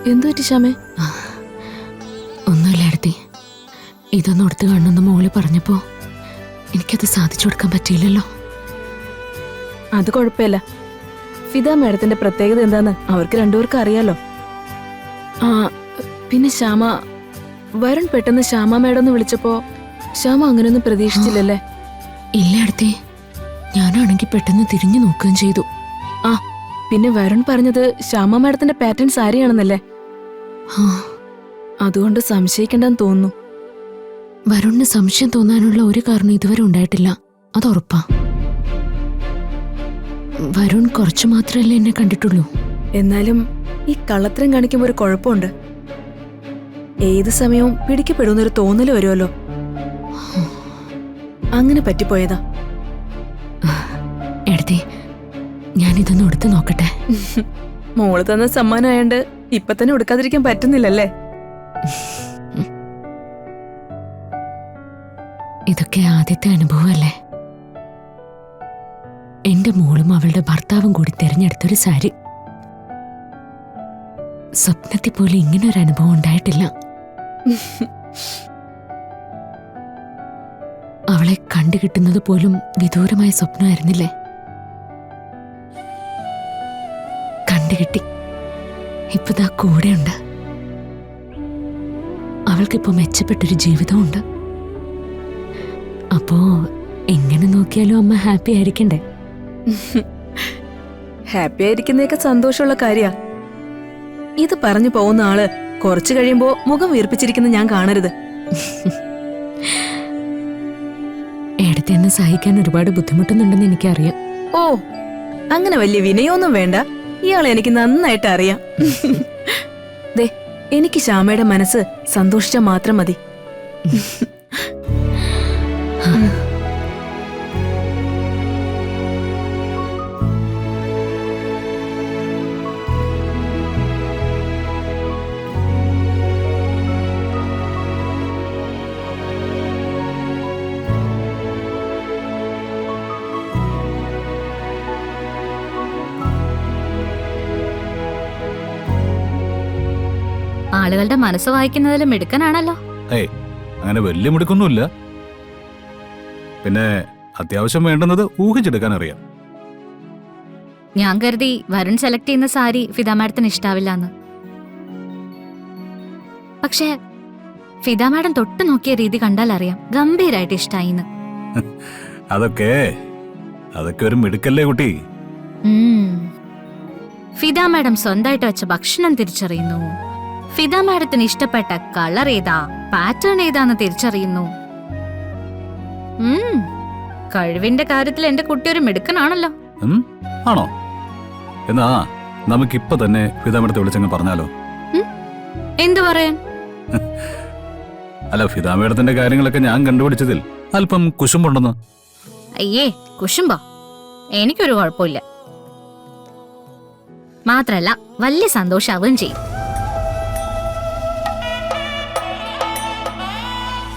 എന്തു പറ്റി ശ്യാമേ? ഒന്നുമില്ല അടുത്തി. ഇതൊന്നും എടുത്തു കാണണമെന്ന് മോള് പറഞ്ഞപ്പോ എനിക്കത് സാധിച്ചു കൊടുക്കാൻ പറ്റിയില്ലല്ലോ. അത് കുഴപ്പമില്ല. ഫിദ മാഡത്തിന്റെ പ്രത്യേകത എന്താന്ന് അവർക്ക് രണ്ടുപേർക്കും അറിയാലോ. ആ പിന്നെ ശ്യാമ, വരുൺ പെട്ടെന്ന് ശ്യാമ മാഡം എന്ന് വിളിച്ചപ്പോ ശ്യാമ അങ്ങനെയൊന്നും പ്രതീക്ഷിച്ചില്ലല്ലേ? ഇല്ല അടുത്തി, ഞാനാണെങ്കിൽ പെട്ടെന്ന് തിരിഞ്ഞു നോക്കുകയും ചെയ്തു. ആ പിന്നെ വരുൺ പറഞ്ഞത് ശ്യാമ മാഡത്തിന്റെ പാറ്റേൺ സാരിയാണെന്നല്ലേ? അതുകൊണ്ട് സംശയിക്കണ്ടെന്ന് തോന്നുന്നു. വരുണിന് സംശയം തോന്നാനുള്ള ഒരു കാരണം ഇതുവരെ ഉണ്ടായിട്ടില്ല, അത് ഉറപ്പാ. വരുൺ കുറച്ചു മാത്രമല്ലേ എന്നെ കണ്ടിട്ടുള്ളൂ. എന്നാലും ഈ കള്ളത്തരം കാണിക്കുമ്പോ ഒരു കുഴപ്പമുണ്ട്. ഏത് സമയവും പിടിക്കപ്പെടുന്നൊരു തോന്നല് വരുമല്ലോ. അങ്ങനെ പറ്റിപ്പോയതാ. എടുത്തി, ഞാനിതൊന്ന് എടുത്തു നോക്കട്ടെ. മോള് തന്ന സമ്മാനമായോണ്ട് ഇപ്പൊ തന്നെ ഉടുക്കാതിരിക്കാൻ പറ്റുന്നില്ലല്ലേ? ഇതൊക്കെ ആദ്യത്തെ അനുഭവമല്ലേ. എന്റെ മോളും അവളുടെ ഭർത്താവും കൂടി തിരഞ്ഞെടുത്തൊരു സാരി. സ്വപ്നത്തിൽ പോലെ ഇങ്ങനൊരു അനുഭവം ഉണ്ടായിട്ടില്ല. അവളെ കണ്ടുകിട്ടുന്നത് പോലും വിദൂരമായ സ്വപ്നമായിരുന്നില്ലേ? കണ്ടുകിട്ടി. ഇപ്പതാ കൂടെയുണ്ട്. അവൾക്കിപ്പോ മെച്ചപ്പെട്ടൊരു ജീവിതമുണ്ട്. അപ്പോ എങ്ങനെ നോക്കിയാലും അമ്മ ഹാപ്പി ആയിരിക്കണ്ടേ? ഹാപ്പി ആയിരിക്കുന്നതൊക്കെ സന്തോഷമുള്ള കാര്യ. ഇത് പറഞ്ഞു പോകുന്ന ആള് കുറച്ചു കഴിയുമ്പോ മുഖം വീർപ്പിച്ചിരിക്കുന്ന ഞാൻ കാണരുത്. എടുത്ത് എന്നെ സഹിക്കാൻ ഒരുപാട് ബുദ്ധിമുട്ടുന്നുണ്ടെന്ന് എനിക്കറിയാം. ഓ അങ്ങനെ വലിയ വിനയൊന്നും വേണ്ട. ഇയാളെ എനിക്ക് നന്നായിട്ട് അറിയാം. ദേ, എനിക്ക് ശ്യാമയുടെ മനസ്സ് സന്തോഷിച്ചാൽ മാത്രം മതി. ആളുകളുടെ മനസ്സ് വായിക്കുന്നതിലും മിടുക്കനാണല്ലോ. അങ്ങനെ വലിയ മിടുക്കൊന്നുമില്ല. പിന്നെ അത്യാവശ്യം വേണ്ടുന്നത് ഊഹിച്ചെടുക്കാൻ അറിയാം. ഞാൻ കരുതി വരുൺ സെലക്ട് ചെയ്യുന്ന സാരി ഫിദ മാഡത്തിന് ഇഷ്ടാവില്ലാന്ന്. പക്ഷേ ഫിദ മാഡം തൊട്ട് നോക്കിയ രീതി കണ്ടാൽ അറിയാം ഗംഭീരായിട്ട് ഇഷ്ടായിന്ന്. അതൊക്കെ ഒരു മിടുക്കല്ലേ കുട്ടി. ഫിദ മാഡം സ്വന്തമായിട്ട് വെച്ച ഭക്ഷണം തിരിച്ചറിയുന്നു. ഫിദ മാഡത്തിന് ഇഷ്ടപ്പെട്ട കളർ ഏതാ, പാറ്റേൺ ഏതാന്ന് തിരിച്ചറിയുന്നു. കഴിവിന്റെ കാര്യത്തിൽ എന്റെ കുട്ടി ഒരു മിടുക്കനാണല്ലോ. ആണോ? എന്നാ നമുക്കിപ്പൊ തന്നെ ഫിദ മാഡത്തെ വിളിച്ചങ്ങ് പറഞ്ഞാലോ? എന്തു പറയാൻ? അല്ല, ഫിദ മാഡത്തിന്റെ കാര്യങ്ങളൊക്കെ ഞാൻ കണ്ടുപിടിച്ചതിൽ അല്പം കുശുമ്പുണ്ടെന്ന്. അയ്യേ, കുശുമ്പോ? എനിക്കൊരു കുഴപ്പമില്ല. മാത്രല്ല വലിയ സന്തോഷാവുകയും ചെയ്യും.